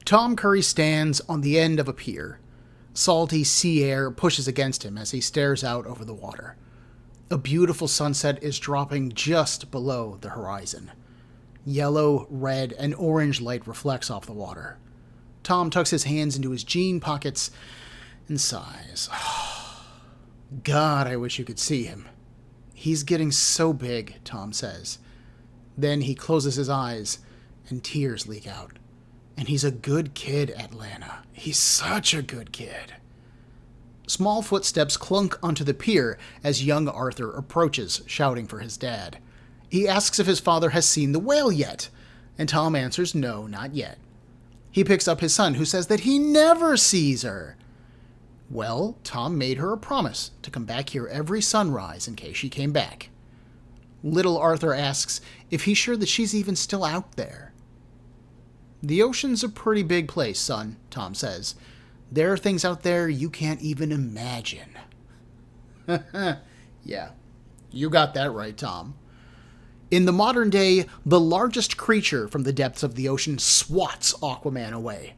Tom Curry stands on the end of a pier. Salty sea air pushes against him as he stares out over the water. A beautiful sunset is dropping just below the horizon. Yellow, red, and orange light reflects off the water. Tom tucks his hands into his jean pockets and sighs. God, I wish you could see him. He's getting so big, Tom says. Then he closes his eyes and tears leak out. And he's a good kid, Atlanta. He's such a good kid. Small footsteps clunk onto the pier as young Arthur approaches, shouting for his dad. He asks if his father has seen the whale yet, and Tom answers no, not yet. He picks up his son, who says that he never sees her. Well, Tom made her a promise to come back here every sunrise in case she came back. Little Arthur asks if he's sure that she's even still out there. The ocean's a pretty big place, son, Tom says. There are things out there you can't even imagine. Yeah, you got that right, Tom. In the modern day, the largest creature from the depths of the ocean swats Aquaman away.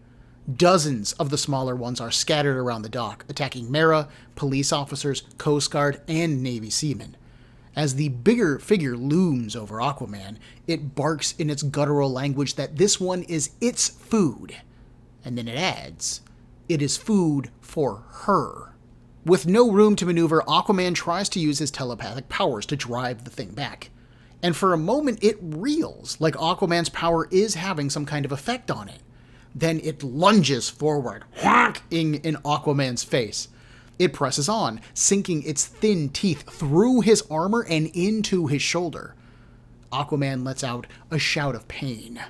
Dozens of the smaller ones are scattered around the dock, attacking Mera, police officers, Coast Guard, and Navy seamen. As the bigger figure looms over Aquaman, it barks in its guttural language that this one is its food. And then it adds, it is food for her. With no room to maneuver, Aquaman tries to use his telepathic powers to drive the thing back. And for a moment, it reels, like Aquaman's power is having some kind of effect on it. Then it lunges forward, whacking in Aquaman's face. It presses on, sinking its thin teeth through his armor and into his shoulder. Aquaman lets out a shout of pain.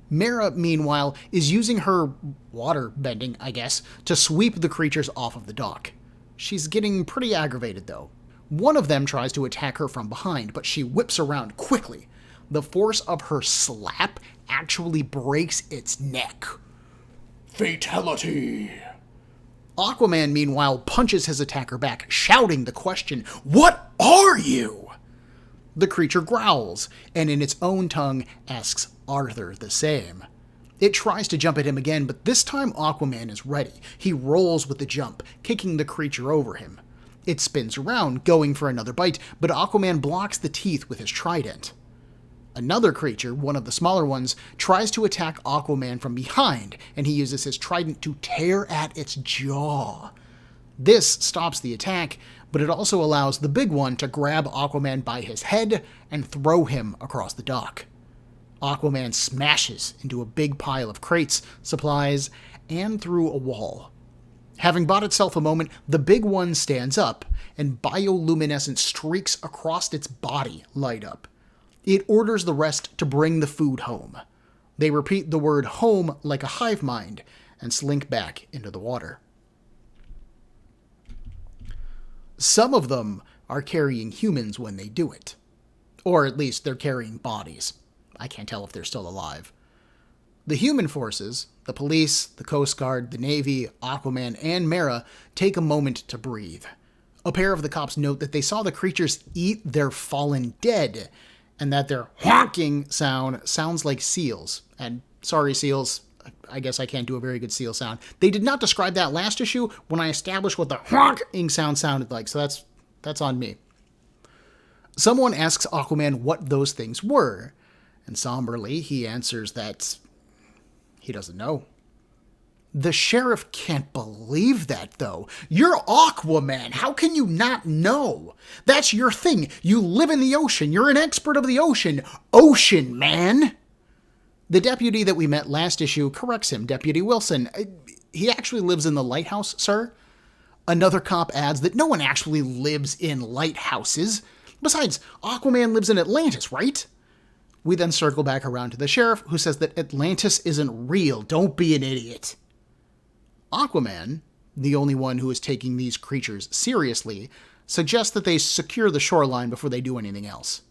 Mera, meanwhile, is using her water bending, I guess, to sweep the creatures off of the dock. She's getting pretty aggravated, though. One of them tries to attack her from behind, but she whips around quickly. The force of her slap actually breaks its neck. Fatality! Aquaman, meanwhile, punches his attacker back, shouting the question, "What are you?" The creature growls, and in its own tongue asks Arthur the same. It tries to jump at him again, but this time Aquaman is ready. He rolls with the jump, kicking the creature over him. It spins around, going for another bite, but Aquaman blocks the teeth with his trident. Another creature, one of the smaller ones, tries to attack Aquaman from behind, and he uses his trident to tear at its jaw. This stops the attack, but it also allows the big one to grab Aquaman by his head and throw him across the dock. Aquaman smashes into a big pile of crates, supplies, and through a wall. Having bought itself a moment, the big one stands up, and bioluminescent streaks across its body light up. It orders the rest to bring the food home. They repeat the word home like a hive mind and slink back into the water. Some of them are carrying humans when they do it. Or at least they're carrying bodies. I can't tell if they're still alive. The human forces, the police, the Coast Guard, the Navy, Aquaman, and Mera, take a moment to breathe. A pair of the cops note that they saw the creatures eat their fallen dead, and that their honking sounds like seals. And sorry, seals, I guess I can't do a very good seal sound. They did not describe that last issue when I established what the honking sound sounded like, so that's on me. Someone asks Aquaman what those things were, and somberly he answers that he doesn't know. The sheriff can't believe that, though. You're Aquaman. How can you not know? That's your thing. You live in the ocean. You're an expert of the ocean. Ocean, man! The deputy that we met last issue corrects him, Deputy Wilson. He actually lives in the lighthouse, sir. Another cop adds that no one actually lives in lighthouses. Besides, Aquaman lives in Atlantis, right? We then circle back around to the sheriff, who says that Atlantis isn't real. Don't be an idiot. Aquaman, the only one who is taking these creatures seriously, suggests that they secure the shoreline before they do anything else.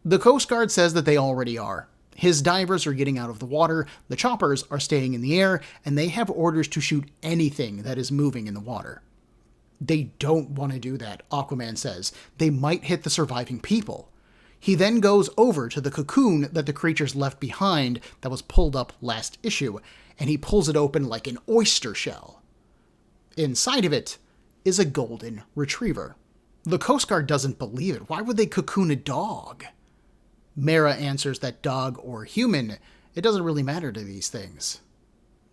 The Coast Guard says that they already are. His divers are getting out of the water, the choppers are staying in the air, and they have orders to shoot anything that is moving in the water. They don't want to do that, Aquaman says. They might hit the surviving people. He then goes over to the cocoon that the creatures left behind that was pulled up last issue, and he pulls it open like an oyster shell. Inside of it is a golden retriever. The Coast Guard doesn't believe it. Why would they cocoon a dog? Mera answers that dog or human, it doesn't really matter to these things.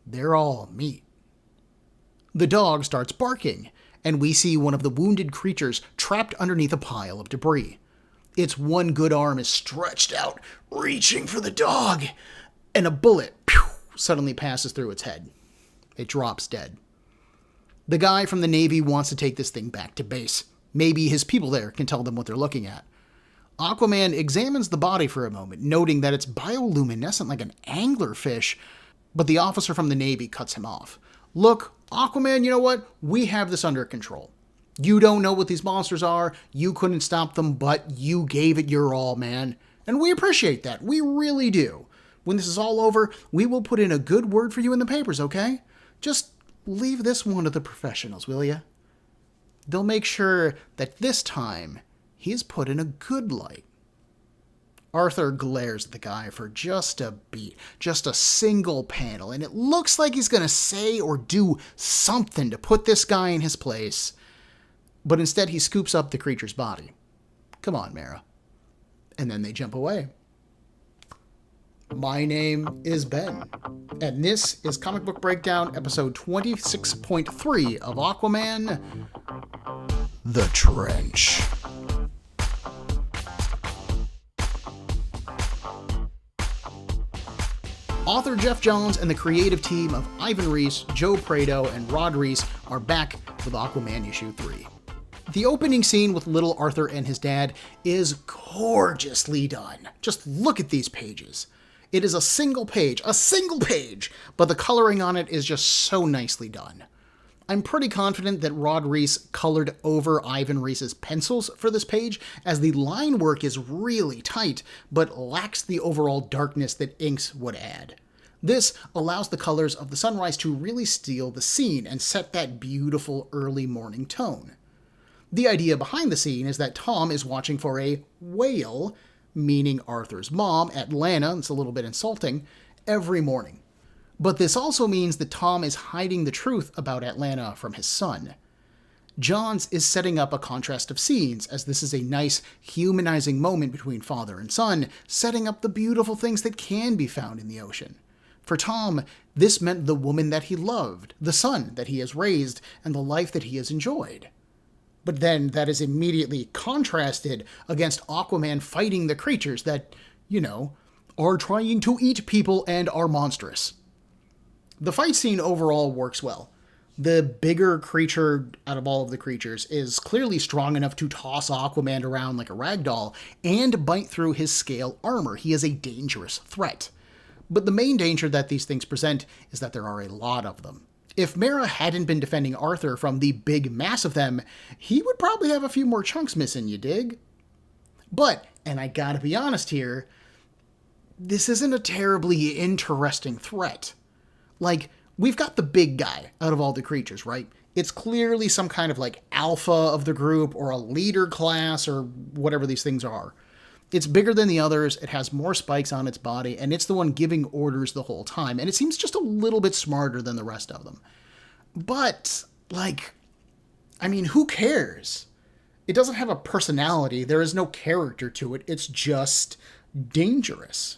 They're all meat. The dog starts barking, and we see one of the wounded creatures trapped underneath a pile of debris. Its one good arm is stretched out, reaching for the dog, and a bullet suddenly passes through its head. It drops dead. The guy from the Navy wants to take this thing back to base. Maybe his people there can tell them what they're looking at. Aquaman examines the body for a moment, noting that it's bioluminescent like an anglerfish, but the officer from the Navy cuts him off. Look, Aquaman, you know what? We have this under control. You don't know what these monsters are, you couldn't stop them, but you gave it your all, man. And we appreciate that, we really do. When this is all over, we will put in a good word for you in the papers, okay? Just leave this one to the professionals, will ya? They'll make sure that this time, he's put in a good light. Arthur glares at the guy for just a beat, just a single panel, and it looks like he's going to say or do something to put this guy in his place. But instead, he scoops up the creature's body. Come on, Mera. And then they jump away. My name is Ben, and this is Comic Book Breakdown, episode 26.3 of Aquaman, The Trench. Author Jeff Johns and the creative team of Ivan Reis, Joe Prado, and Rod Reis are back with Aquaman issue 3. The opening scene with little Arthur and his dad is gorgeously done. Just look at these pages. It is a single page, but the coloring on it is just so nicely done. I'm pretty confident that Rod Reis colored over Ivan Reis's pencils for this page, as the line work is really tight, but lacks the overall darkness that inks would add. This allows the colors of the sunrise to really steal the scene and set that beautiful early morning tone. The idea behind the scene is that Tom is watching for a whale, meaning Arthur's mom, Atlanta, it's a little bit insulting, every morning. But this also means that Tom is hiding the truth about Atlanta from his son. Johns is setting up a contrast of scenes, as this is a nice, humanizing moment between father and son, setting up the beautiful things that can be found in the ocean. For Tom, this meant the woman that he loved, the son that he has raised, and the life that he has enjoyed. But then that is immediately contrasted against Aquaman fighting the creatures that, are trying to eat people and are monstrous. The fight scene overall works well. The bigger creature out of all of the creatures is clearly strong enough to toss Aquaman around like a ragdoll and bite through his scale armor. He is a dangerous threat. But the main danger that these things present is that there are a lot of them. If Mera hadn't been defending Arthur from the big mass of them, he would probably have a few more chunks missing, you dig? But, and I gotta be honest here, this isn't a terribly interesting threat. Like, we've got the big guy out of all the creatures, right? It's clearly some kind of alpha of the group or a leader class or whatever these things are. It's bigger than the others, it has more spikes on its body, and it's the one giving orders the whole time, and it seems just a little bit smarter than the rest of them. But, who cares? It doesn't have a personality, there is no character to it, it's just dangerous.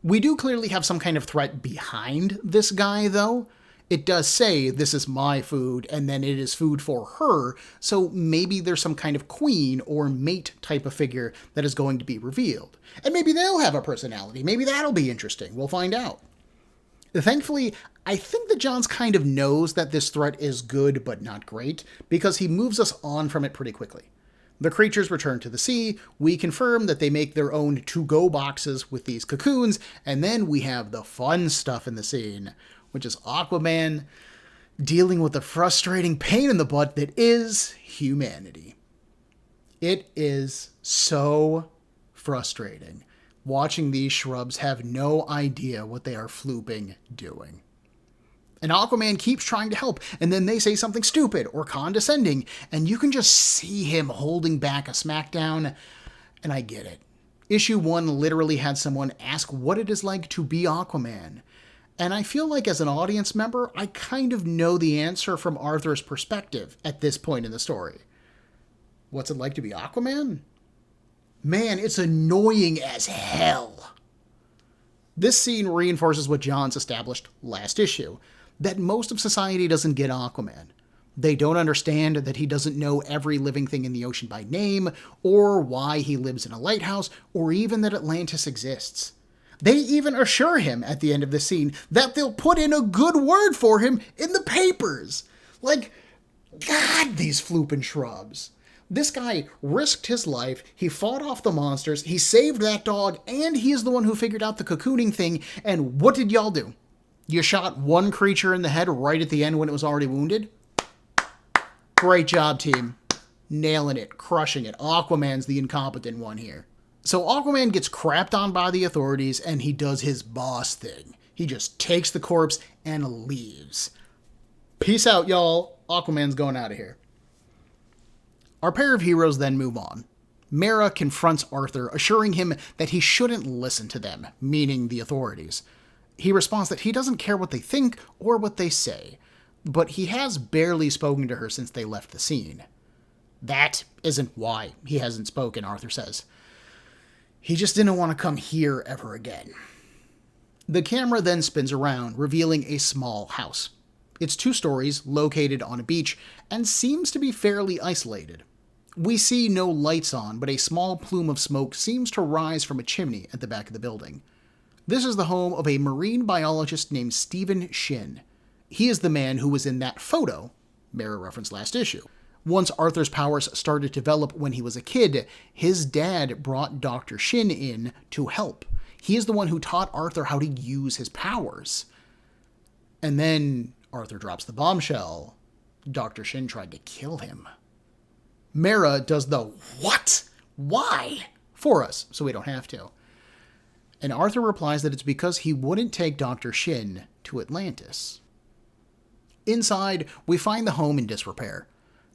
We do clearly have some kind of threat behind this guy, though. It does say, this is my food, and then it is food for her, so maybe there's some kind of queen or mate type of figure that is going to be revealed. And maybe they'll have a personality. Maybe that'll be interesting. We'll find out. Thankfully, I think that Johns kind of knows that this threat is good but not great, because he moves us on from it pretty quickly. The creatures return to the sea, we confirm that they make their own to-go boxes with these cocoons, and then we have the fun stuff in the scene, which is Aquaman dealing with the frustrating pain in the butt that is humanity. It is so frustrating watching these shrubs have no idea what they are flooping doing. And Aquaman keeps trying to help, and then they say something stupid or condescending, and you can just see him holding back a smackdown. And I get it. Issue 1 literally had someone ask what it is like to be Aquaman. And I feel like as an audience member, I kind of know the answer from Arthur's perspective at this point in the story. What's it like to be Aquaman? Man, it's annoying as hell. This scene reinforces what Johns established last issue, that most of society doesn't get Aquaman. They don't understand that he doesn't know every living thing in the ocean by name, or why he lives in a lighthouse, or even that Atlantis exists. They even assure him at the end of the scene that they'll put in a good word for him in the papers. Like, God, these flooping shrubs. This guy risked his life, he fought off the monsters, he saved that dog, and he is the one who figured out the cocooning thing, and what did y'all do? You shot one creature in the head right at the end when it was already wounded? Great job, team. Nailing it, crushing it. Aquaman's the incompetent one here. So Aquaman gets crapped on by the authorities, and he does his boss thing. He just takes the corpse and leaves. Peace out, y'all. Aquaman's going out of here. Our pair of heroes then move on. Mera confronts Arthur, assuring him that he shouldn't listen to them, meaning the authorities. He responds that he doesn't care what they think or what they say, but he has barely spoken to her since they left the scene. That isn't why he hasn't spoken, Arthur says. He just didn't want to come here ever again. The camera then spins around, revealing a small house. It's 2 stories, located on a beach, and seems to be fairly isolated. We see no lights on, but a small plume of smoke seems to rise from a chimney at the back of the building. This is the home of a marine biologist named Stephen Shin. He is the man who was in that photo Mera referenced last issue. Once Arthur's powers started to develop when he was a kid, his dad brought Dr. Shin in to help. He is the one who taught Arthur how to use his powers. And then Arthur drops the bombshell. Dr. Shin tried to kill him. Mera does the what? Why? For us, so we don't have to. And Arthur replies that it's because he wouldn't take Dr. Shin to Atlantis. Inside, we find the home in disrepair.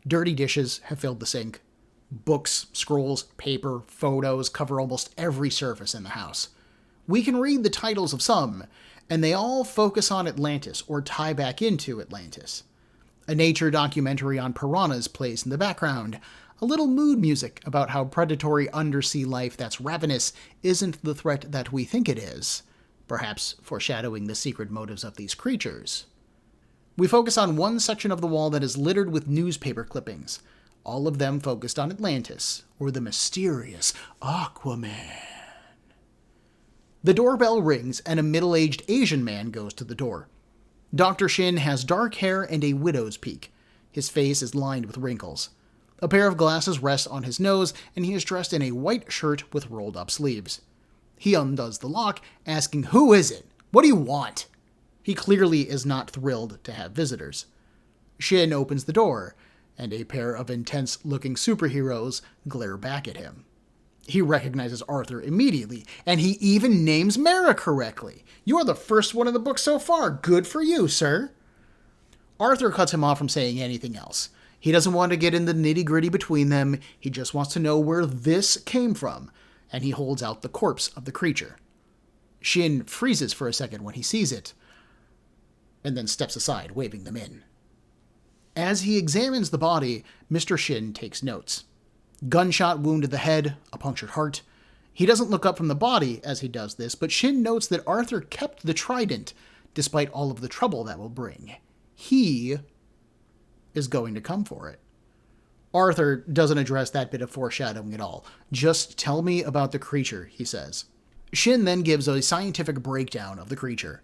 Dirty dishes have filled the sink. Books, scrolls, paper, photos cover almost every surface in the house. We can read the titles of some, and they all focus on Atlantis or tie back into Atlantis. A nature documentary on piranhas plays in the background. A little mood music about how predatory undersea life that's ravenous isn't the threat that we think it is, perhaps foreshadowing the secret motives of these creatures. We focus on one section of the wall that is littered with newspaper clippings, all of them focused on Atlantis, or the mysterious Aquaman. The doorbell rings, and a middle-aged Asian man goes to the door. Dr. Shin has dark hair and a widow's peak. His face is lined with wrinkles. A pair of glasses rests on his nose, and he is dressed in a white shirt with rolled-up sleeves. He undoes the lock, asking, "Who is it? What do you want?" He clearly is not thrilled to have visitors. Shin opens the door, and a pair of intense-looking superheroes glare back at him. He recognizes Arthur immediately, and he even names Mera correctly. "You are the first one in the book so far. Good for you, sir." Arthur cuts him off from saying anything else. He doesn't want to get in the nitty-gritty between them. He just wants to know where this came from, and he holds out the corpse of the creature. Shin freezes for a second when he sees it, and then steps aside, waving them in. As he examines the body, Mr. Shin takes notes. Gunshot wound to the head, a punctured heart. He doesn't look up from the body as he does this, but Shin notes that Arthur kept the trident, despite all of the trouble that will bring. He is going to come for it. Arthur doesn't address that bit of foreshadowing at all. "Just tell me about the creature," he says. Shin then gives a scientific breakdown of the creature.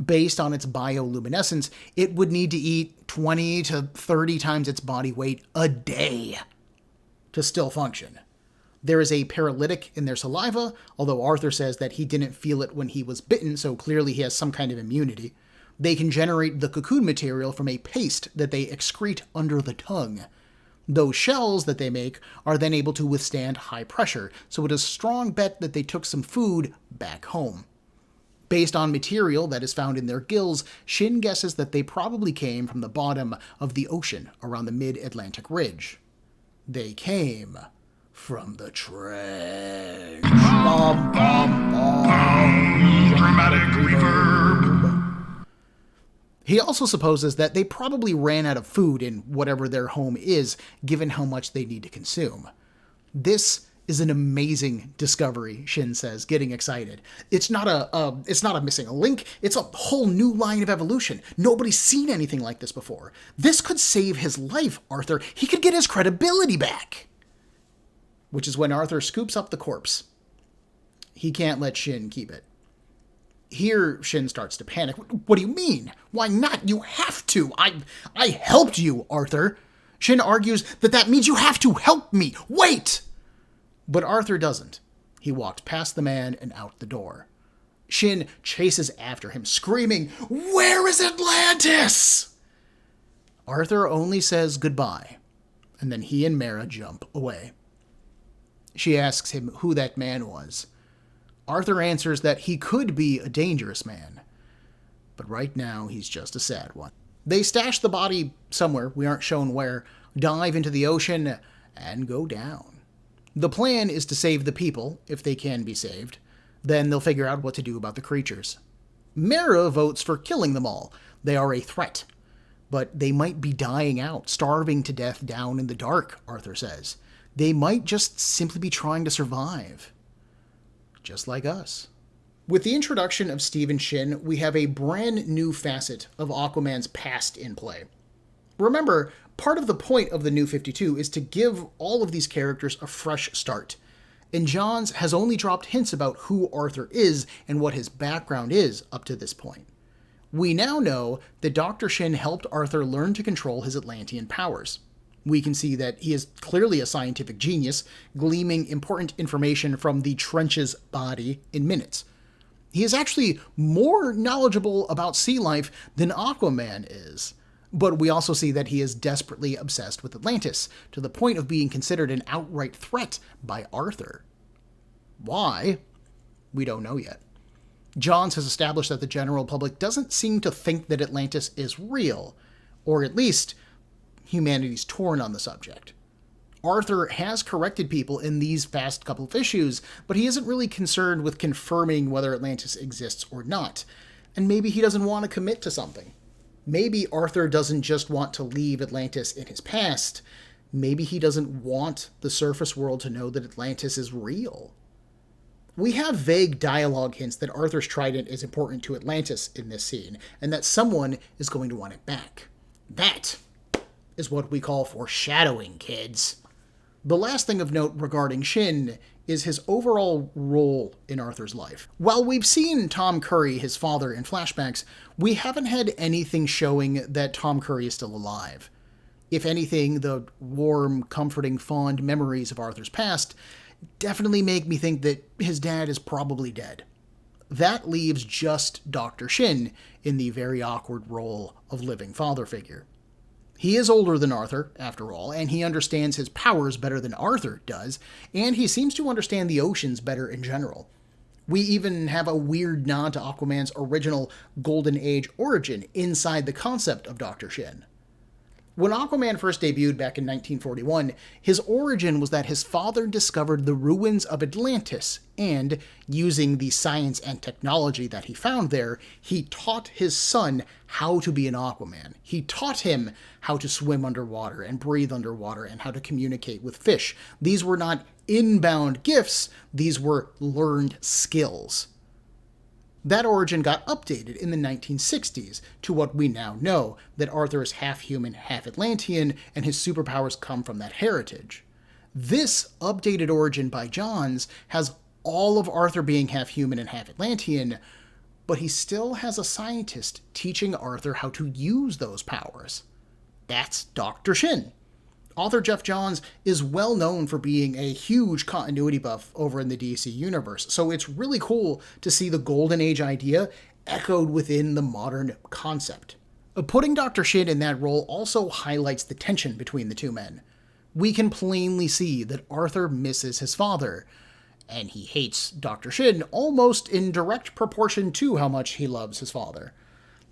Based on its bioluminescence, it would need to eat 20 to 30 times its body weight a day to still function. There is a paralytic in their saliva, although Arthur says that he didn't feel it when he was bitten, so clearly he has some kind of immunity. They can generate the cocoon material from a paste that they excrete under the tongue. Those shells that they make are then able to withstand high pressure, so it is a strong bet that they took some food back home. Based on material that is found in their gills, Shin guesses that they probably came from the bottom of the ocean around the mid-Atlantic ridge. They came from the trench. Bum, bum, bum. Dramatic reverb. He also supposes that they probably ran out of food in whatever their home is, given how much they need to consume. This is an amazing discovery, Shin says, getting excited. It's not a missing a link, it's a whole new line of evolution. Nobody's seen anything like this before. This could save his life, Arthur. He could get his credibility back. Which is when Arthur scoops up the corpse. He can't let Shin keep it. Here, Shin starts to panic. What do you mean? Why not? You have to. I helped you, Arthur. Shin argues that means you have to help me. Wait! But Arthur doesn't. He walks past the man and out the door. Shin chases after him, screaming, "Where is Atlantis?" Arthur only says goodbye, and then he and Mera jump away. She asks him who that man was. Arthur answers that he could be a dangerous man, but right now he's just a sad one. They stash the body somewhere, we aren't shown where, dive into the ocean, and go down. The plan is to save the people, if they can be saved. Then they'll figure out what to do about the creatures. Mera votes for killing them all. They are a threat. But they might be dying out, starving to death down in the dark, Arthur says. They might just simply be trying to survive. Just like us. With the introduction of Steve and Shin, we have a brand new facet of Aquaman's past in play. Remember, part of the point of the New 52 is to give all of these characters a fresh start. And Johns has only dropped hints about who Arthur is and what his background is up to this point. We now know that Dr. Shin helped Arthur learn to control his Atlantean powers. We can see that he is clearly a scientific genius, gleaming important information from the trench's body in minutes. He is actually more knowledgeable about sea life than Aquaman is. But we also see that he is desperately obsessed with Atlantis, to the point of being considered an outright threat by Arthur. Why? We don't know yet. Johns has established that the general public doesn't seem to think that Atlantis is real, or at least humanity's torn on the subject. Arthur has corrected people in these past couple of issues, but he isn't really concerned with confirming whether Atlantis exists or not, and maybe he doesn't want to commit to something. Maybe Arthur doesn't just want to leave Atlantis in his past. Maybe he doesn't want the surface world to know that Atlantis is real. We have vague dialogue hints that Arthur's trident is important to Atlantis in this scene, and that someone is going to want it back. That is what we call foreshadowing, kids. The last thing of note regarding Shin is his overall role in Arthur's life. While we've seen Tom Curry, his father, in flashbacks, we haven't had anything showing that Tom Curry is still alive. If anything, the warm, comforting, fond memories of Arthur's past definitely make me think that his dad is probably dead. That leaves just Dr. Shin in the very awkward role of living father figure. He is older than Arthur, after all, and he understands his powers better than Arthur does, and he seems to understand the oceans better in general. We even have a weird nod to Aquaman's original Golden Age origin inside the concept of Dr. Shin. When Aquaman first debuted back in 1941, his origin was that his father discovered the ruins of Atlantis, and, using the science and technology that he found there, he taught his son how to be an Aquaman. He taught him how to swim underwater and breathe underwater and how to communicate with fish. These were not inbound gifts, these were learned skills. That origin got updated in the 1960s to what we now know, that Arthur is half human, half Atlantean, and his superpowers come from that heritage. This updated origin by Johns has all of Arthur being half human and half Atlantean, but he still has a scientist teaching Arthur how to use those powers. That's Dr. Shin. Author Jeff Johns is well known for being a huge continuity buff over in the DC universe, so it's really cool to see the Golden Age idea echoed within the modern concept. Putting Dr. Shin in that role also highlights the tension between the two men. We can plainly see that Arthur misses his father, and he hates Dr. Shin almost in direct proportion to how much he loves his father.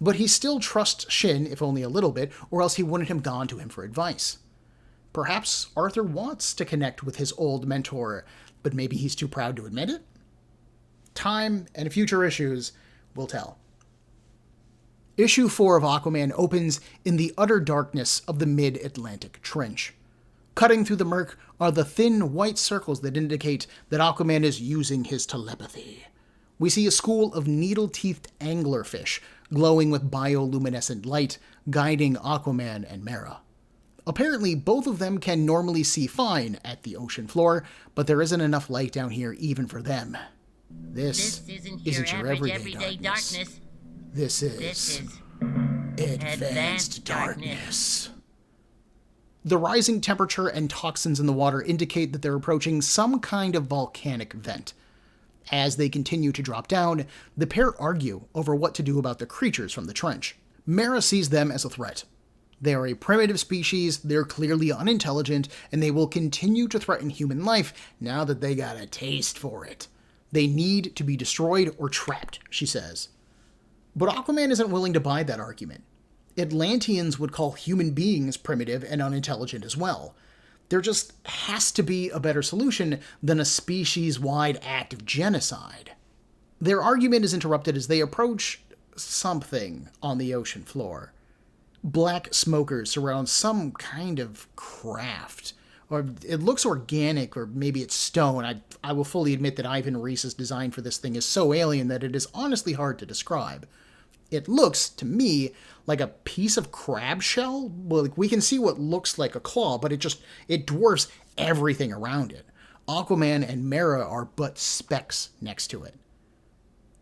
But he still trusts Shin, if only a little bit, or else he wouldn't have gone to him for advice. Perhaps Arthur wants to connect with his old mentor, but maybe he's too proud to admit it? Time and future issues will tell. Issue 4 of Aquaman opens in the utter darkness of the mid-Atlantic Trench. Cutting through the murk are the thin white circles that indicate that Aquaman is using his telepathy. We see a school of needle-teethed anglerfish glowing with bioluminescent light guiding Aquaman and Mera. Apparently, both of them can normally see fine at the ocean floor, but there isn't enough light down here even for them. This isn't your everyday darkness. This is advanced darkness. The rising temperature and toxins in the water indicate that they're approaching some kind of volcanic vent. As they continue to drop down, the pair argue over what to do about the creatures from the trench. Mera sees them as a threat. They are a primitive species, they're clearly unintelligent, and they will continue to threaten human life now that they got a taste for it. They need to be destroyed or trapped, she says. But Aquaman isn't willing to buy that argument. Atlanteans would call human beings primitive and unintelligent as well. There just has to be a better solution than a species-wide act of genocide. Their argument is interrupted as they approach something on the ocean floor. Black smokers surround some kind of craft. Or it looks organic, or maybe it's stone. I will fully admit that Ivan Reis's design for this thing is so alien that it is honestly hard to describe. It looks, to me, like a piece of crab shell. Well, we can see what looks like a claw, but it dwarfs everything around it. Aquaman and Mera are but specks next to it.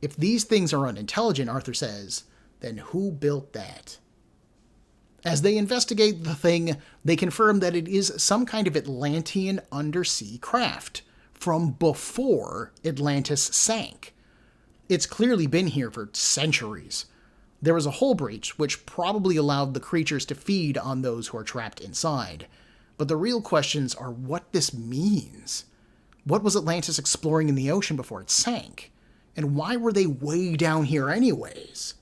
If these things are unintelligent, Arthur says, then who built that? As they investigate the thing, they confirm that it is some kind of Atlantean undersea craft from before Atlantis sank. It's clearly been here for centuries. There was a hull breach, which probably allowed the creatures to feed on those who are trapped inside. But the real questions are what this means. What was Atlantis exploring in the ocean before it sank? And why were they way down here anyways?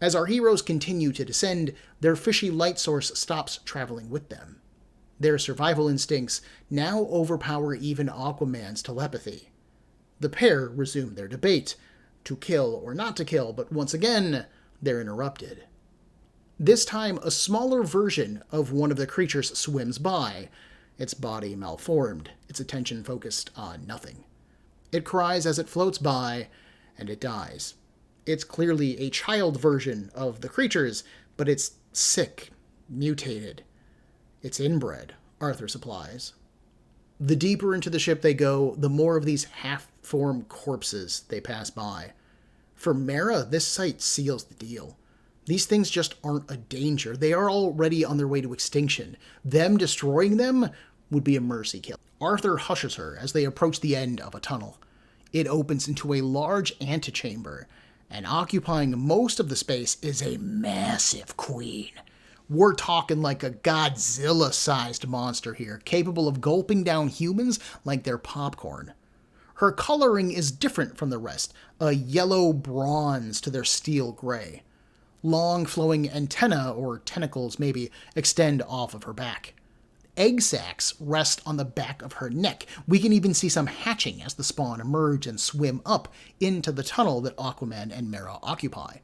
As our heroes continue to descend, their fishy light source stops traveling with them. Their survival instincts now overpower even Aquaman's telepathy. The pair resume their debate, to kill or not to kill, but once again, they're interrupted. This time, a smaller version of one of the creatures swims by, its body malformed, its attention focused on nothing. It cries as it floats by, and it dies. It's clearly a child version of the creatures, but it's sick, mutated. It's inbred, Arthur supplies. The deeper into the ship they go, the more of these half-formed corpses they pass by. For Mera, this sight seals the deal. These things just aren't a danger. They are already on their way to extinction. Them destroying them would be a mercy kill. Arthur hushes her as they approach the end of a tunnel. It opens into a large antechamber, and occupying most of the space is a massive queen. We're talking like a Godzilla-sized monster here, capable of gulping down humans like they're popcorn. Her coloring is different from the rest, a yellow bronze to their steel gray. Long flowing antennae, or tentacles maybe, extend off of her back. Egg sacs rest on the back of her neck. We can even see some hatching as the spawn emerge and swim up into the tunnel that Aquaman and Mera occupy.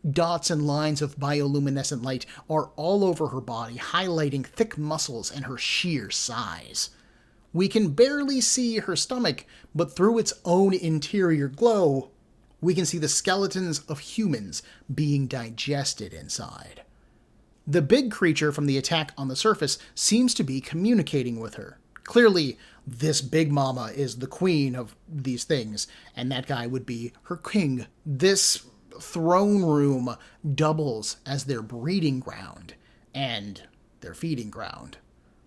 Dots and lines of bioluminescent light are all over her body, highlighting thick muscles and her sheer size. We can barely see her stomach, but through its own interior glow, we can see the skeletons of humans being digested inside. The big creature from the attack on the surface seems to be communicating with her. Clearly, this big mama is the queen of these things, and that guy would be her king. This throne room doubles as their breeding ground and their feeding ground.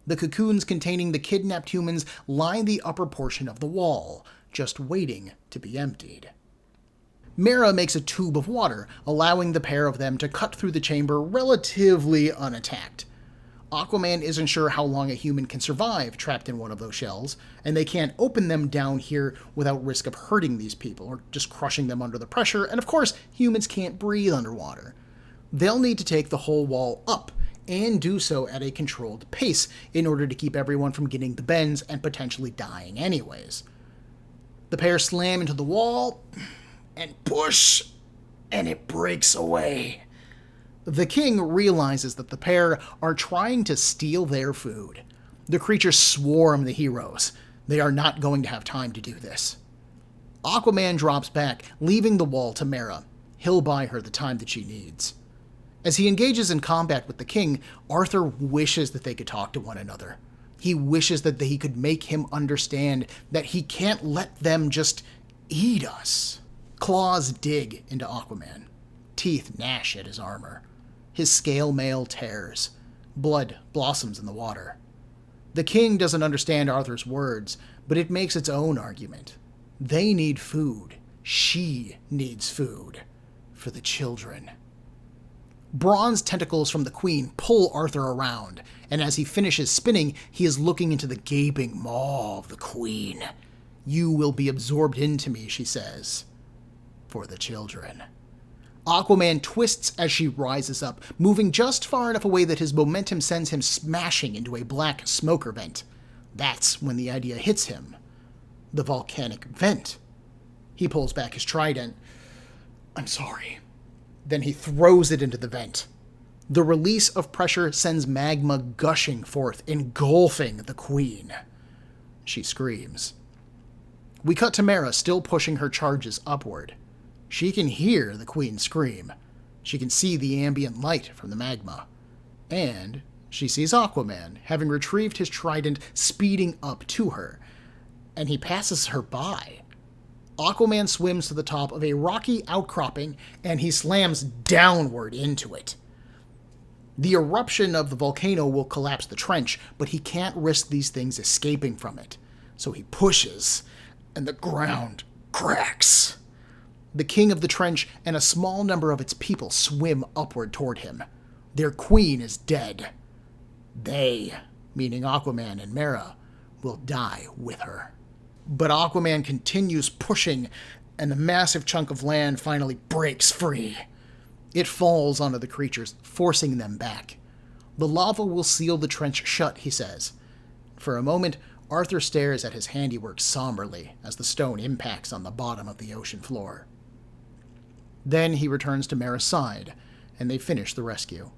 The cocoons containing the kidnapped humans line the upper portion of the wall, just waiting to be emptied. Mera makes a tube of water, allowing the pair of them to cut through the chamber relatively unattacked. Aquaman isn't sure how long a human can survive trapped in one of those shells, and they can't open them down here without risk of hurting these people or just crushing them under the pressure, and of course, humans can't breathe underwater. They'll need to take the whole wall up, and do so at a controlled pace in order to keep everyone from getting the bends and potentially dying anyways. The pair slam into the wall and push, and it breaks away. The king realizes that the pair are trying to steal their food. The creatures swarm the heroes. They are not going to have time to do this. Aquaman drops back, leaving the wall to Mera. He'll buy her the time that she needs. As he engages in combat with the king, Arthur wishes that they could talk to one another. He wishes that he could make him understand that he can't let them just eat us. Claws dig into Aquaman. Teeth gnash at his armor. His scale mail tears. Blood blossoms in the water. The king doesn't understand Arthur's words, but it makes its own argument. They need food. She needs food. For the children. Bronze tentacles from the queen pull Arthur around, and as he finishes spinning, he is looking into the gaping maw of the queen. "You will be absorbed into me," she says. For the children. Aquaman twists as she rises up, moving just far enough away that his momentum sends him smashing into a black smoker vent. That's when the idea hits him. The volcanic vent. He pulls back his trident. "I'm sorry." Then he throws it into the vent. The release of pressure sends magma gushing forth, engulfing the queen. She screams. We cut to Mera still pushing her charges upward. She can hear the queen scream. She can see the ambient light from the magma. And she sees Aquaman, having retrieved his trident, speeding up to her. And he passes her by. Aquaman swims to the top of a rocky outcropping, and he slams downward into it. The eruption of the volcano will collapse the trench, but he can't risk these things escaping from it. So he pushes, and the ground cracks. The king of the trench and a small number of its people swim upward toward him. Their queen is dead. They, meaning Aquaman and Mera, will die with her. But Aquaman continues pushing, and the massive chunk of land finally breaks free. It falls onto the creatures, forcing them back. The lava will seal the trench shut, he says. For a moment, Arthur stares at his handiwork somberly as the stone impacts on the bottom of the ocean floor. Then he returns to Mera's side, and they finish the rescue.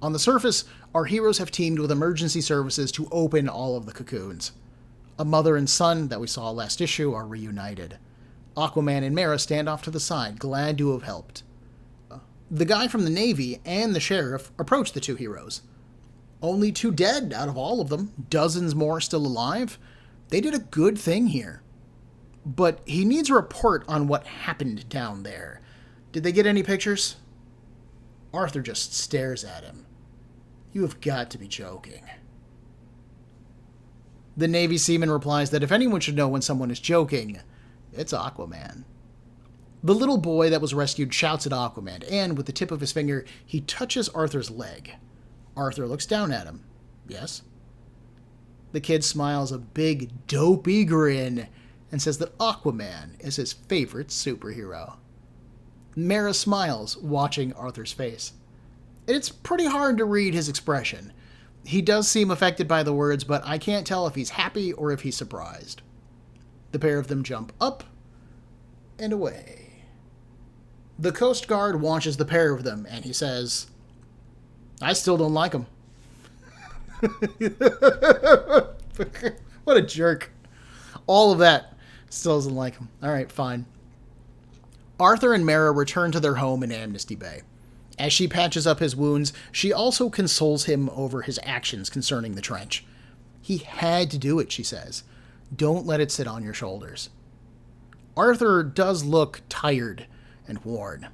On the surface, our heroes have teamed with emergency services to open all of the cocoons. A mother and son that we saw last issue are reunited. Aquaman and Mera stand off to the side, glad to have helped. The guy from the Navy and the sheriff approach the two heroes. Only 2 dead out of all of them, dozens more still alive. They did a good thing here. But he needs a report on what happened down there. Did they get any pictures? Arthur just stares at him. You have got to be joking. The Navy seaman replies that if anyone should know when someone is joking, it's Aquaman. The little boy that was rescued shouts at Aquaman, and with the tip of his finger, he touches Arthur's leg. Arthur looks down at him. Yes? The kid smiles a big, dopey grin and says that Aquaman is his favorite superhero. Mera smiles, watching Arthur's face. It's pretty hard to read his expression. He does seem affected by the words, but I can't tell if he's happy or if he's surprised. The pair of them jump up and away. The Coast Guard watches the pair of them, and he says, I still don't like him. What a jerk. All of that still doesn't like him. All right, fine. Arthur and Mera return to their home in Amnesty Bay. As she patches up his wounds, she also consoles him over his actions concerning the trench. He had to do it, she says. Don't let it sit on your shoulders. Arthur does look tired and worn.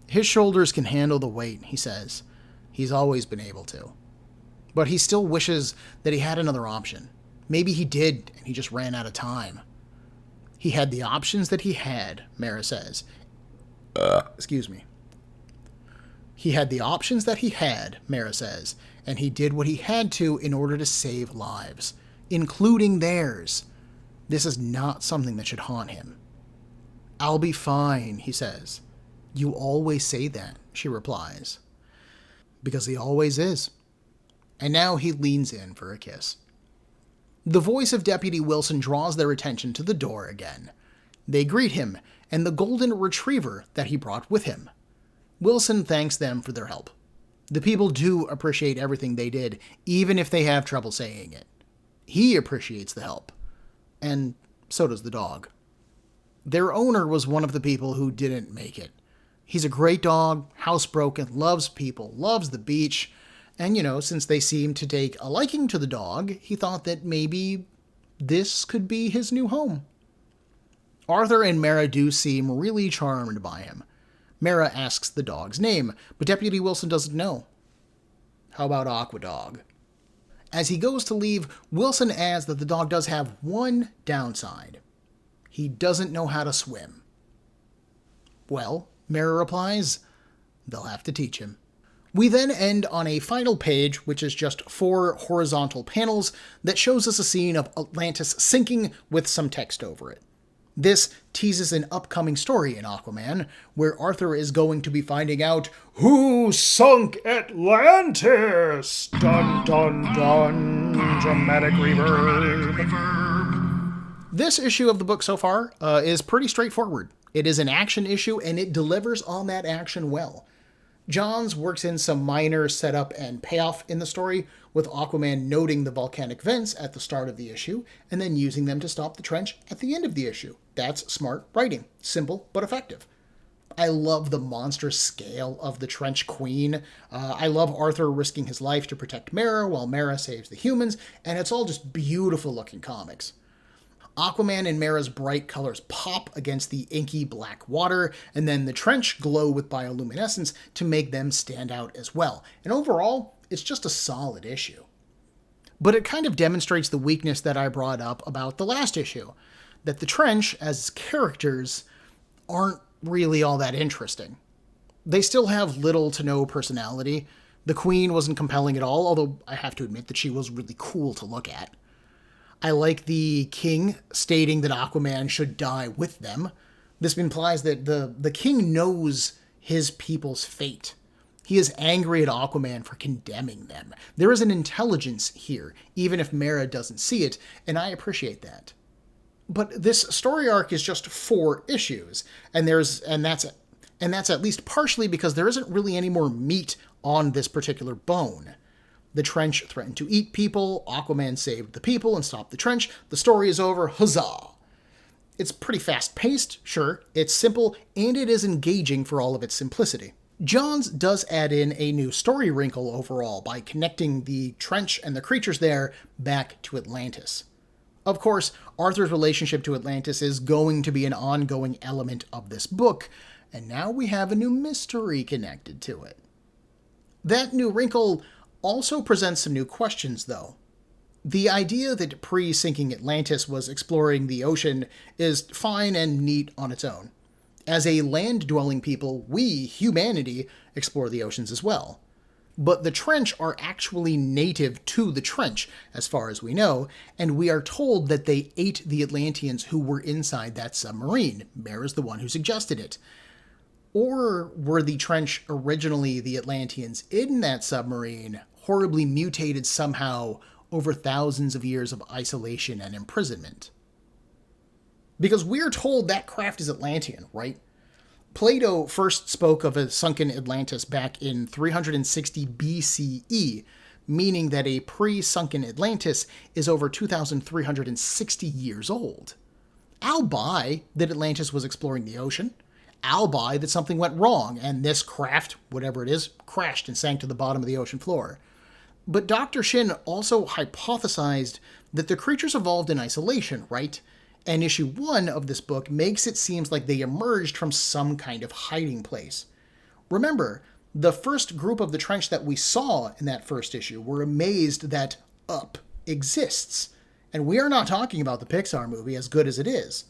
His shoulders can handle the weight, he says. He's always been able to. But he still wishes that he had another option. Maybe he did, and he just ran out of time. He had the options that he had, Mera says. Excuse me. He had the options that he had, Mera says, and he did what he had to in order to save lives, including theirs. This is not something that should haunt him. I'll be fine, he says. You always say that, she replies. because he always is. And now he leans in for a kiss. The voice of Deputy Wilson draws their attention to the door again. They greet him and the golden retriever that he brought with him. Wilson thanks them for their help. The people do appreciate everything they did, even if they have trouble saying it. He appreciates the help. And so does the dog. Their owner was one of the people who didn't make it. He's a great dog, housebroken, loves people, loves the beach, and, since they seemed to take a liking to the dog, he thought that maybe this could be his new home. Arthur and Mera do seem really charmed by him. Mera asks the dog's name, but Deputy Wilson doesn't know. How about Aquadog? As he goes to leave, Wilson adds that the dog does have one downside. He doesn't know how to swim. Well, Mera replies, they'll have to teach him. We then end on a final page, which is just 4 horizontal panels that shows us a scene of Atlantis sinking with some text over it. This teases an upcoming story in Aquaman, where Arthur is going to be finding out who sunk Atlantis! Dun dun dun! Dramatic reverb. This issue of the book so far is pretty straightforward. It is an action issue, and it delivers on that action well. Johns works in some minor setup and payoff in the story, with Aquaman noting the volcanic vents at the start of the issue, and then using them to stop the trench at the end of the issue. That's smart writing. Simple, but effective. I love the monstrous scale of the Trench Queen. I love Arthur risking his life to protect Mera while Mera saves the humans, and it's all just beautiful looking comics. Aquaman and Mera's bright colors pop against the inky black water, and then the trench glow with bioluminescence to make them stand out as well. And overall, it's just a solid issue. But it kind of demonstrates the weakness that I brought up about the last issue, that the trench, as characters, aren't really all that interesting. They still have little to no personality. The Queen wasn't compelling at all, although I have to admit that she was really cool to look at. I like the king stating that Aquaman should die with them. This implies that the king knows his people's fate. He is angry at Aquaman for condemning them. There is an intelligence here, even if Mera doesn't see it, and I appreciate that. But this story arc is just 4 issues, and that's at least partially because there isn't really any more meat on this particular bone. The trench threatened to eat people, Aquaman saved the people and stopped the trench, the story is over, huzzah! It's pretty fast-paced, sure, it's simple, and it is engaging for all of its simplicity. Johns does add in a new story wrinkle overall by connecting the trench and the creatures there back to Atlantis. Of course, Arthur's relationship to Atlantis is going to be an ongoing element of this book, and now we have a new mystery connected to it. That new wrinkle also presents some new questions, though. The idea that pre-sinking Atlantis was exploring the ocean is fine and neat on its own. As a land-dwelling people, we, humanity, explore the oceans as well. But the trench are actually native to the trench, as far as we know, and we are told that they ate the Atlanteans who were inside that submarine. Mera's the one who suggested it. Or were the trench originally the Atlanteans in that submarine, horribly mutated somehow over thousands of years of isolation and imprisonment? Because we're told that craft is Atlantean, right? Plato first spoke of a sunken Atlantis back in 360 BCE, meaning that a pre-sunken Atlantis is over 2,360 years old. I'll buy that Atlantis was exploring the ocean. I'll buy that something went wrong, and this craft, whatever it is, crashed and sank to the bottom of the ocean floor. But Dr. Shin also hypothesized that the creatures evolved in isolation, right? And issue 1 of this book makes it seem like they emerged from some kind of hiding place. Remember, the first group of the trench that we saw in that first issue were amazed that Up exists. And we are not talking about the Pixar movie, as good as it is.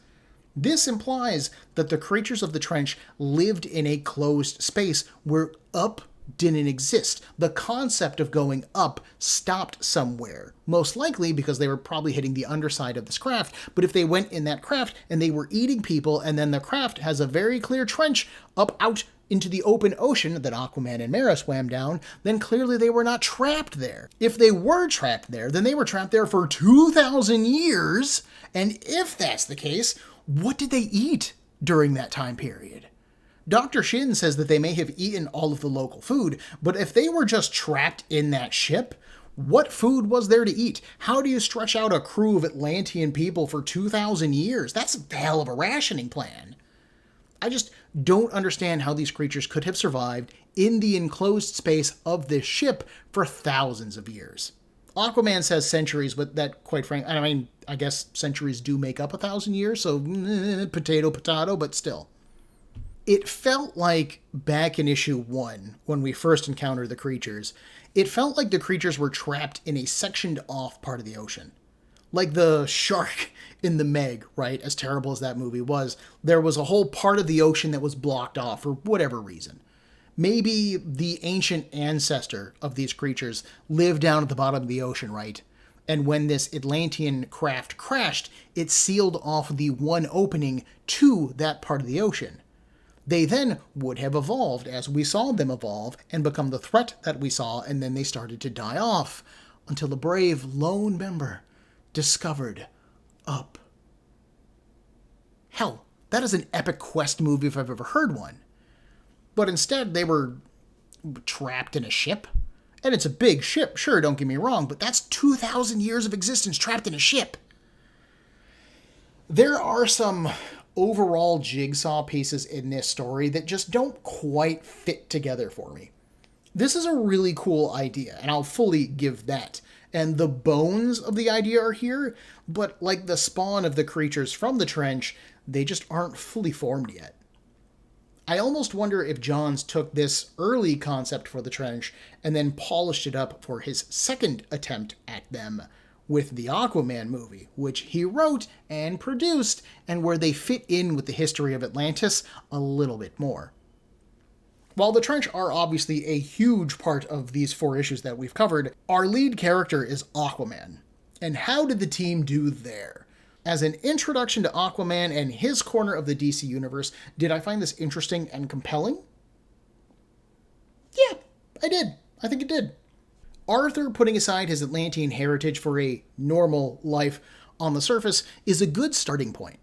This implies that the creatures of the trench lived in a closed space where Up didn't exist. The concept of going up stopped somewhere, most likely because they were probably hitting the underside of this craft, but if they went in that craft and they were eating people and then the craft has a very clear trench up out into the open ocean that Aquaman and Mera swam down, then clearly they were not trapped there. If they were trapped there, then they were trapped there for 2,000 years. And if that's the case, what did they eat during that time period? Dr. Shin says that they may have eaten all of the local food, but if they were just trapped in that ship, what food was there to eat? How do you stretch out a crew of Atlantean people for 2,000 years? That's a hell of a rationing plan. I just don't understand how these creatures could have survived in the enclosed space of this ship for thousands of years. Aquaman says centuries, but that, quite frankly, I mean, I guess centuries do make up 1,000 years, so potato, but still. It felt like back in issue 1, when we first encountered the creatures, it felt like the creatures were trapped in a sectioned off part of the ocean. Like the shark in The Meg, right? As terrible as that movie was, there was a whole part of the ocean that was blocked off for whatever reason. Maybe the ancient ancestor of these creatures lived down at the bottom of the ocean, right? And when this Atlantean craft crashed, it sealed off the one opening to that part of the ocean. They then would have evolved as we saw them evolve and become the threat that we saw, and then they started to die off until a brave lone member discovered up. Hell, that is an epic quest movie if I've ever heard one. But instead, they were trapped in a ship. And it's a big ship, sure, don't get me wrong, but that's 2,000 years of existence trapped in a ship. There are some overall jigsaw pieces in this story that just don't quite fit together for me. This is a really cool idea, and I'll fully give that. And the bones of the idea are here, but like the spawn of the creatures from the trench, they just aren't fully formed yet. I almost wonder if Johns took this early concept for the trench and then polished it up for his second attempt at them with the Aquaman movie, which he wrote and produced, and where they fit in with the history of Atlantis a little bit more. While the trench are obviously a huge part of these 4 issues that we've covered, our lead character is Aquaman. And how did the team do there? As an introduction to Aquaman and his corner of the DC universe, did I find this interesting and compelling? Yeah, I did. I think it did. Arthur putting aside his Atlantean heritage for a normal life on the surface is a good starting point.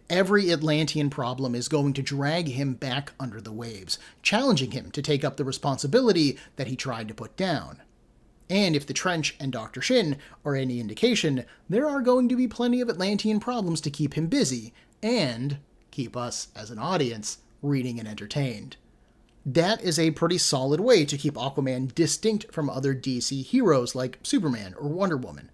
Every Atlantean problem is going to drag him back under the waves, challenging him to take up the responsibility that he tried to put down. And if the trench and Dr. Shin are any indication, there are going to be plenty of Atlantean problems to keep him busy, and keep us, as an audience, reading and entertained. That is a pretty solid way to keep Aquaman distinct from other DC heroes like Superman or Wonder Woman.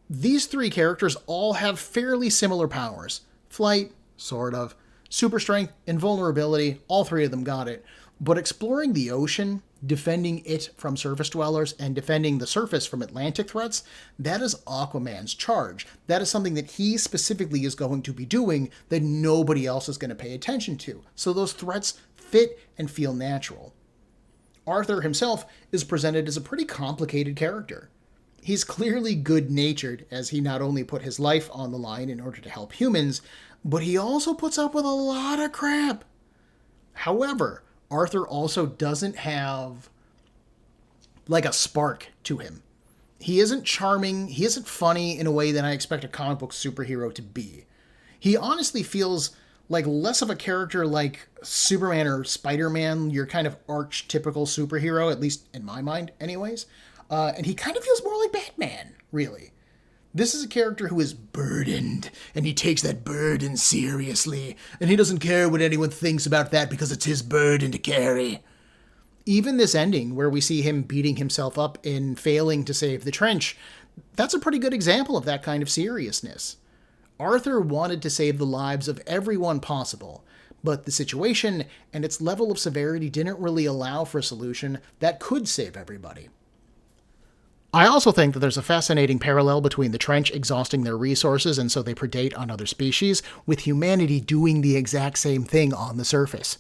These 3 characters all have fairly similar powers. Flight, sort of. Super strength, invulnerability, all 3 of them got it. But exploring the ocean, defending it from surface dwellers, and defending the surface from Atlantic threats, that is Aquaman's charge. That is something that he specifically is going to be doing that nobody else is going to pay attention to. So those threats fit and feel natural. Arthur himself is presented as a pretty complicated character. He's clearly good-natured, as he not only put his life on the line in order to help humans, but he also puts up with a lot of crap. However, Arthur also doesn't have, like, a spark to him. He isn't charming, he isn't funny in a way that I expect a comic book superhero to be. He honestly feels like less of a character like Superman or Spider-Man, your kind of archetypical superhero, at least in my mind anyways. And he kind of feels more like Batman, really. This is a character who is burdened, and he takes that burden seriously, and he doesn't care what anyone thinks about that because it's his burden to carry. Even this ending, where we see him beating himself up in failing to save the trench, that's a pretty good example of that kind of seriousness. Arthur wanted to save the lives of everyone possible, but the situation and its level of severity didn't really allow for a solution that could save everybody. I also think that there's a fascinating parallel between the trench exhausting their resources and so they predate on other species, with humanity doing the exact same thing on the surface.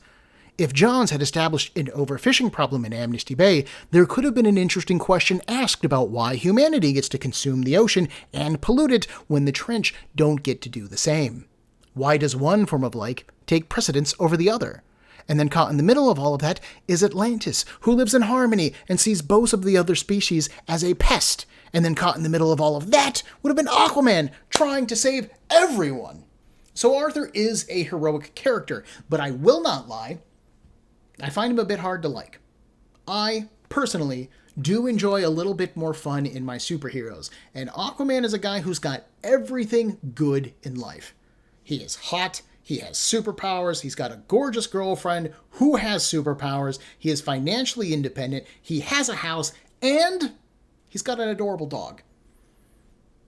If Johns had established an overfishing problem in Amnesty Bay, there could have been an interesting question asked about why humanity gets to consume the ocean and pollute it when the trench don't get to do the same. Why does one form of life take precedence over the other? And then caught in the middle of all of that is Atlantis, who lives in harmony and sees both of the other species as a pest. And then caught in the middle of all of that would have been Aquaman, trying to save everyone. So Arthur is a heroic character, but I will not lie, I find him a bit hard to like. I, personally, do enjoy a little bit more fun in my superheroes, and Aquaman is a guy who's got everything good in life. He is hot, he has superpowers, he's got a gorgeous girlfriend who has superpowers, he is financially independent, he has a house, and he's got an adorable dog.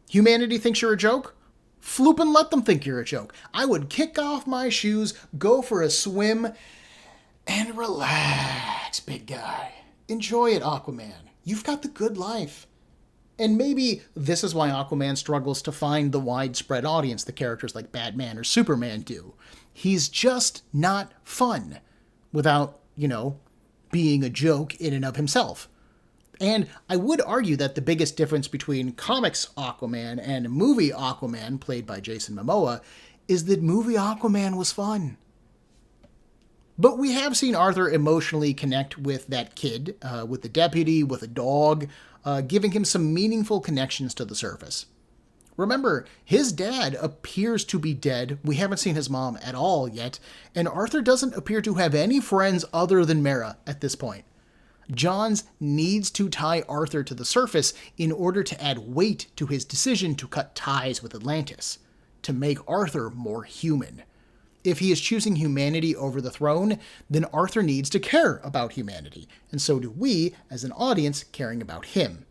Humanity thinks you're a joke? Floop and let them think you're a joke. I would kick off my shoes, go for a swim, and relax, big guy. Enjoy it, Aquaman. You've got the good life. And maybe this is why Aquaman struggles to find the widespread audience that characters like Batman or Superman do. He's just not fun without, being a joke in and of himself. And I would argue that the biggest difference between comics Aquaman and movie Aquaman, played by Jason Momoa, is that movie Aquaman was fun. But we have seen Arthur emotionally connect with that kid, with the deputy, with a dog, giving him some meaningful connections to the surface. Remember, his dad appears to be dead. We haven't seen his mom at all yet, and Arthur doesn't appear to have any friends other than Mera at this point. Johns needs to tie Arthur to the surface in order to add weight to his decision to cut ties with Atlantis, to make Arthur more human. If he is choosing humanity over the throne, then Arthur needs to care about humanity, and so do we, as an audience, caring about him.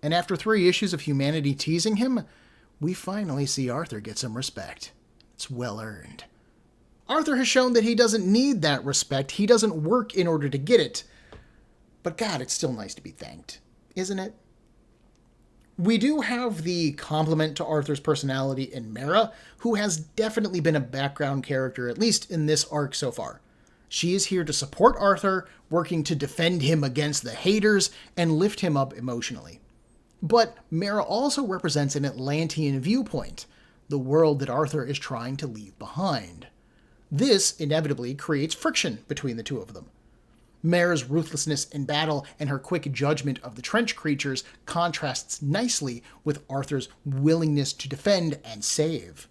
And after 3 issues of humanity teasing him, we finally see Arthur get some respect. It's well earned. Arthur has shown that he doesn't need that respect. He doesn't work in order to get it. But God, it's still nice to be thanked, isn't it? We do have the compliment to Arthur's personality in Mera, who has definitely been a background character, at least in this arc so far. She is here to support Arthur, working to defend him against the haters and lift him up emotionally. But Mera also represents an Atlantean viewpoint, the world that Arthur is trying to leave behind. This inevitably creates friction between the two of them. Mera's ruthlessness in battle and her quick judgment of the trench creatures contrasts nicely with Arthur's willingness to defend and save.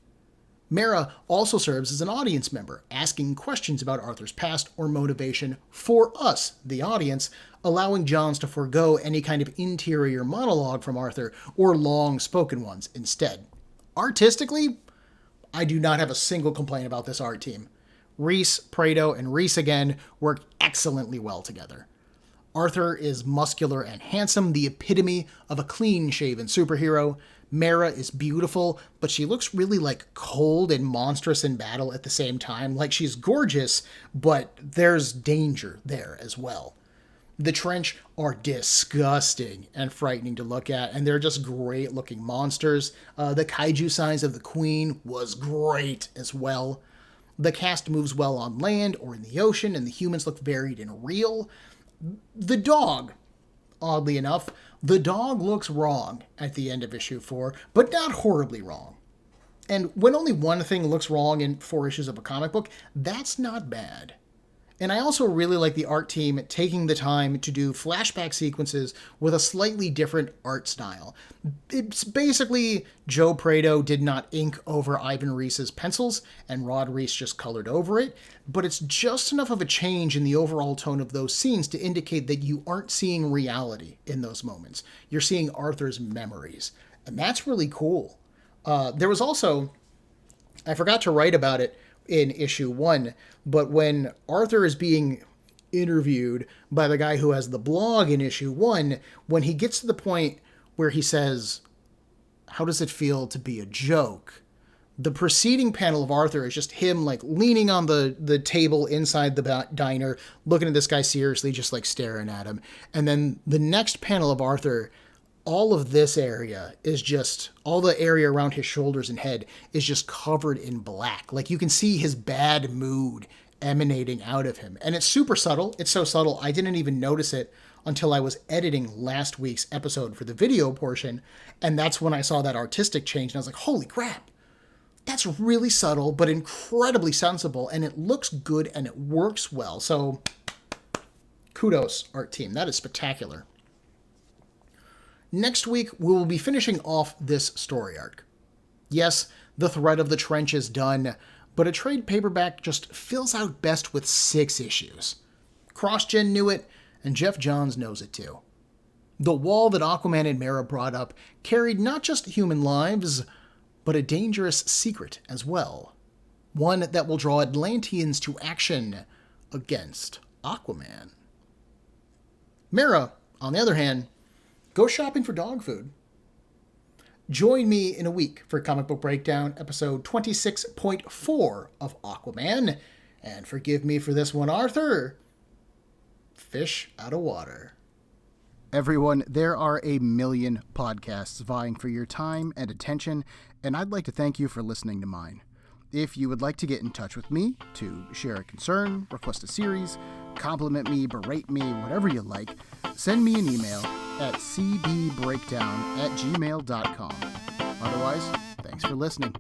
Mera also serves as an audience member, asking questions about Arthur's past or motivation for us, the audience, allowing Johns to forego any kind of interior monologue from Arthur or long spoken ones instead. Artistically, I do not have a single complaint about this art team. Reis, Prado, and Reis again work excellently well together. Arthur is muscular and handsome, the epitome of a clean-shaven superhero. Mera is beautiful, but she looks really cold and monstrous in battle at the same time. She's gorgeous, but there's danger there as well. The Trench are disgusting and frightening to look at, and they're just great-looking monsters. The kaiju size of the Queen was great as well. The cast moves well on land or in the ocean, and the humans look varied and real. The dog, oddly enough, the dog looks wrong at the end of issue 4, but not horribly wrong. And when only one thing looks wrong in 4 issues of a comic book, that's not bad. And I also really like the art team taking the time to do flashback sequences with a slightly different art style. It's basically Joe Prado did not ink over Ivan Reis's pencils, and Rod Reis just colored over it, but it's just enough of a change in the overall tone of those scenes to indicate that you aren't seeing reality in those moments. You're seeing Arthur's memories, and that's really cool. There was also, I forgot to write about it in issue 1, but when Arthur is being interviewed by the guy who has the blog in issue 1, when he gets to the point where he says, "How does it feel to be a joke?" The preceding panel of Arthur is just him leaning on the table inside the diner, looking at this guy seriously, just staring at him. And then the next panel of Arthur, all of this area is just, all the area around his shoulders and head is just covered in black. You can see his bad mood emanating out of him. And it's super subtle. It's so subtle, I didn't even notice it until I was editing last week's episode for the video portion. And that's when I saw that artistic change. And I was like, holy crap, That's really subtle, but incredibly sensible, and it looks good and it works well. So, kudos, art team. That is spectacular. Next week, we will be finishing off this story arc. Yes, the threat of the trench is done, but a trade paperback just fills out best with 6 issues. CrossGen knew it, and Jeff Johns knows it too. The wall that Aquaman and Mera brought up carried not just human lives, but a dangerous secret as well. One that will draw Atlanteans to action against Aquaman. Mera, on the other hand, goes shopping for dog food. Join me in a week for Comic Book Breakdown, episode 26.4 of Aquaman. And forgive me for this one, Arthur. Fish out of water. Everyone, there are a million podcasts vying for your time and attention, and I'd like to thank you for listening to mine. If you would like to get in touch with me to share a concern, request a series, compliment me, berate me, whatever you like, send me an email at cbbreakdown@gmail.com. Otherwise, thanks for listening.